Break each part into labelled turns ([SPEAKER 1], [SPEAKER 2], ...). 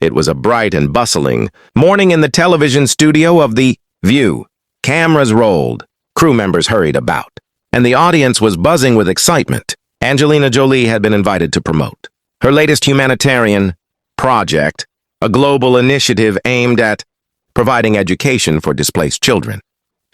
[SPEAKER 1] It was a bright and bustling morning in the television studio of The View. Cameras rolled, crew members hurried about, and the audience was buzzing with excitement. Angelina Jolie had been invited to promote her latest humanitarian project, a global initiative aimed at providing education for displaced children.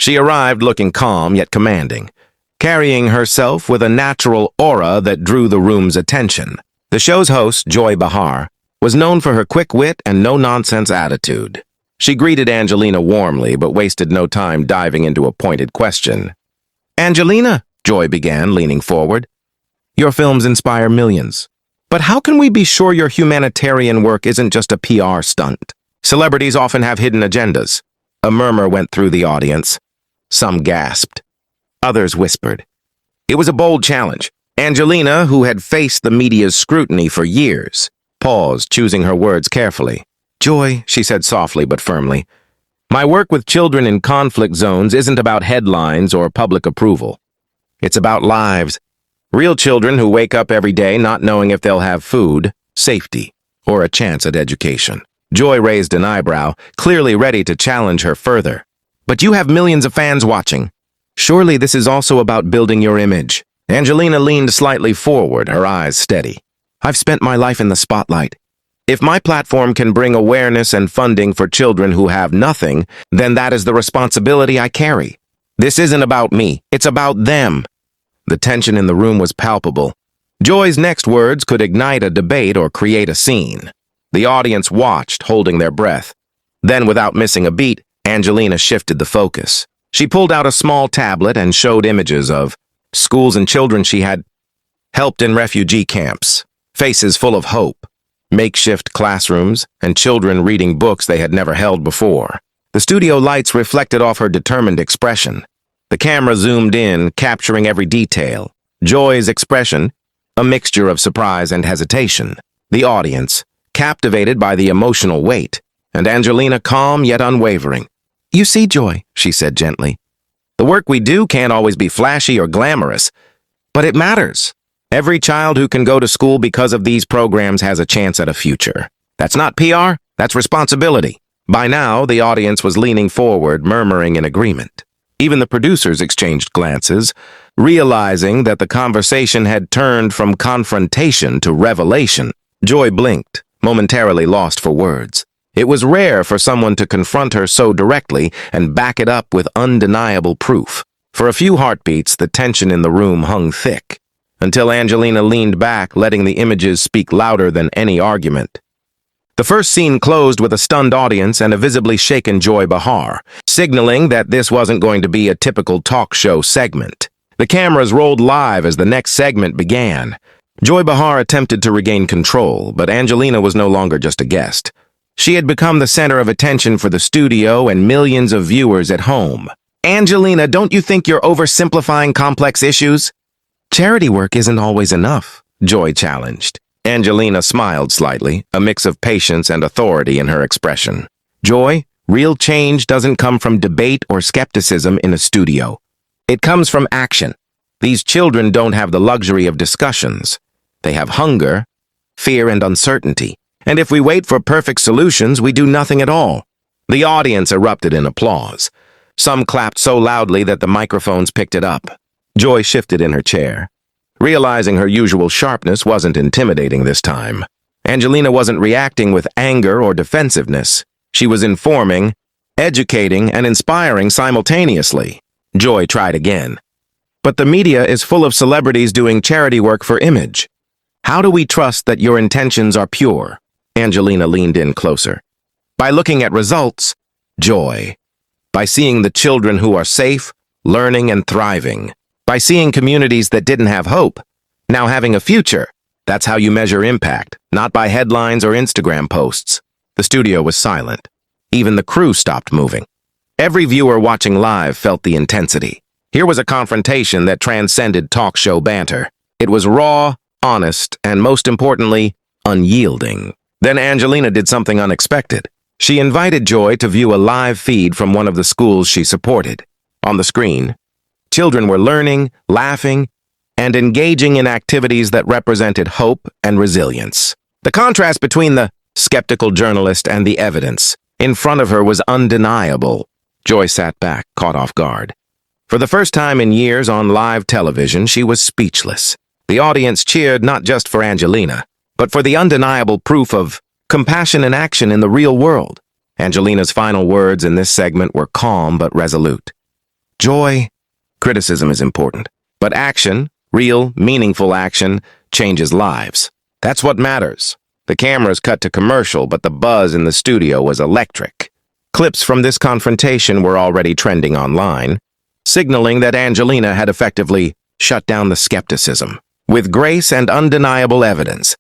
[SPEAKER 1] She arrived looking calm yet commanding, carrying herself with a natural aura that drew the room's attention. The show's host, Joy Behar, was known for her quick wit and no-nonsense attitude. She greeted Angelina warmly, but wasted no time diving into a pointed question. "Angelina," Joy began, leaning forward, "your films inspire millions. But how can we be sure your humanitarian work isn't just a PR stunt? Celebrities often have hidden agendas." A murmur went through the audience. Some gasped. Others whispered. It was a bold challenge. Angelina, who had faced the media's scrutiny for years, paused, choosing her words carefully. "Joy," she said softly but firmly, "my work with children in conflict zones isn't about headlines or public approval. It's about lives. Real children who wake up every day not knowing if they'll have food, safety, or a chance at education." Joy raised an eyebrow, clearly ready to challenge her further. "But you have millions of fans watching. Surely this is also about building your image." Angelina leaned slightly forward, her eyes steady. "I've spent my life in the spotlight. If my platform can bring awareness and funding for children who have nothing, then that is the responsibility I carry. This isn't about me, it's about them." The tension in the room was palpable. Joy's next words could ignite a debate or create a scene. The audience watched, holding their breath. Then, without missing a beat, Angelina shifted the focus. She pulled out a small tablet and showed images of schools and children she had helped in refugee camps, faces full of hope, makeshift classrooms, and children reading books they had never held before. The studio lights reflected off her determined expression. The camera zoomed in, capturing every detail. Joy's expression, a mixture of surprise and hesitation. The audience, captivated by the emotional weight, and Angelina calm yet unwavering. "You see, Joy," she said gently, "the work we do can't always be flashy or glamorous, but it matters. Every child who can go to school because of these programs has a chance at a future. That's not PR, that's responsibility." By now, the audience was leaning forward, murmuring in agreement. Even the producers exchanged glances, realizing that the conversation had turned from confrontation to revelation. Joy blinked, momentarily lost for words. It was rare for someone to confront her so directly and back it up with undeniable proof. For a few heartbeats, the tension in the room hung thick, until Angelina leaned back, letting the images speak louder than any argument. The first scene closed with a stunned audience and a visibly shaken Joy Behar, signaling that this wasn't going to be a typical talk show segment. The cameras rolled live as the next segment began. Joy Behar attempted to regain control, but Angelina was no longer just a guest. She had become the center of attention for the studio and millions of viewers at home. "Angelina, don't you think you're oversimplifying complex issues?" "Charity work isn't always enough," Joy challenged. Angelina smiled slightly, a mix of patience and authority in her expression. "Joy, real change doesn't come from debate or skepticism in a studio. It comes from action. These children don't have the luxury of discussions. They have hunger, fear, and uncertainty. And if we wait for perfect solutions, we do nothing at all." The audience erupted in applause. Some clapped so loudly that the microphones picked it up. Joy shifted in her chair, realizing her usual sharpness wasn't intimidating this time. Angelina wasn't reacting with anger or defensiveness. She was informing, educating, and inspiring simultaneously. Joy tried again. "But the media is full of celebrities doing charity work for image. How do we trust that your intentions are pure?" Angelina leaned in closer. "By looking at results, Joy. By seeing the children who are safe, learning, and thriving. By seeing communities that didn't have hope, now having a future. That's how you measure impact, not by headlines or Instagram posts." The studio was silent. Even the crew stopped moving. Every viewer watching live felt the intensity. Here was a confrontation that transcended talk show banter. It was raw, honest, and most importantly, unyielding. Then Angelina did something unexpected. She invited Joy to view a live feed from one of the schools she supported. On the screen, children were learning, laughing, and engaging in activities that represented hope and resilience. The contrast between the skeptical journalist, and the evidence in front of her was undeniable. Joy sat back, caught off guard. For the first time in years on live television, she was speechless. The audience cheered not just for Angelina, but for the undeniable proof of compassion in action in the real world. Angelina's final words in this segment were calm but resolute. Joy, criticism is important, but action, real, meaningful action, changes lives. That's what matters. The cameras cut to commercial, but the buzz in the studio was electric. Clips from this confrontation were already trending online, signaling that Angelina had effectively shut down the skepticism, with grace and undeniable evidence.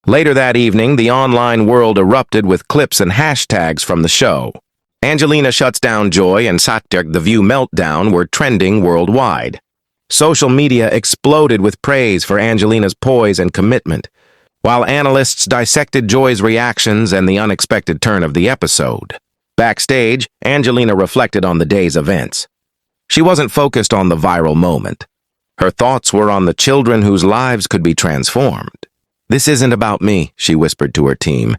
[SPEAKER 1] Later that evening, the online world erupted with clips and hashtags from the show. Angelina shuts down Joy and the View Meltdown were trending worldwide. Social media exploded with praise for Angelina's poise and commitment, while analysts dissected Joy's reactions and the unexpected turn of the episode. Backstage, Angelina reflected on the day's events. She wasn't focused on the viral moment. Her thoughts were on the children whose lives could be transformed. "This isn't about me," she whispered to her team.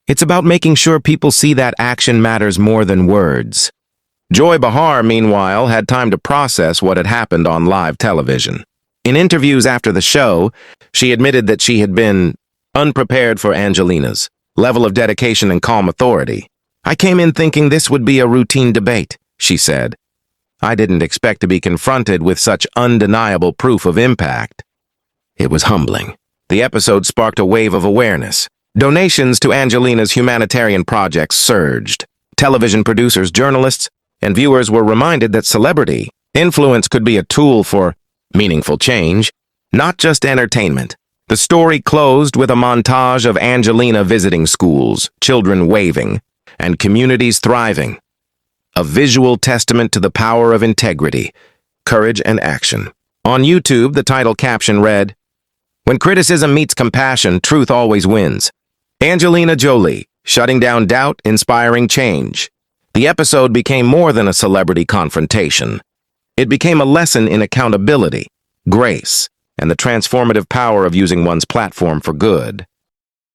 [SPEAKER 1] "It's about making sure people see that action matters more than words." Joy Behar, meanwhile, had time to process what had happened on live television. In interviews after the show, she admitted that she had been unprepared for Angelina's level of dedication and calm authority. "I came in thinking this would be a routine debate," she said. "I didn't expect to be confronted with such undeniable proof of impact." It was humbling. The episode sparked a wave of awareness. Donations to Angelina's humanitarian projects surged. Television producers, journalists, and viewers were reminded that celebrity influence could be a tool for meaningful change, not just entertainment. The story closed with a montage of Angelina visiting schools, children waving, and communities thriving. A visual testament to the power of integrity, courage, and action. On YouTube, the title caption read, "When criticism meets compassion, truth always wins." Angelina Jolie, shutting down doubt, inspiring change. The episode became more than a celebrity confrontation. It became a lesson in accountability, grace, and the transformative power of using one's platform for good.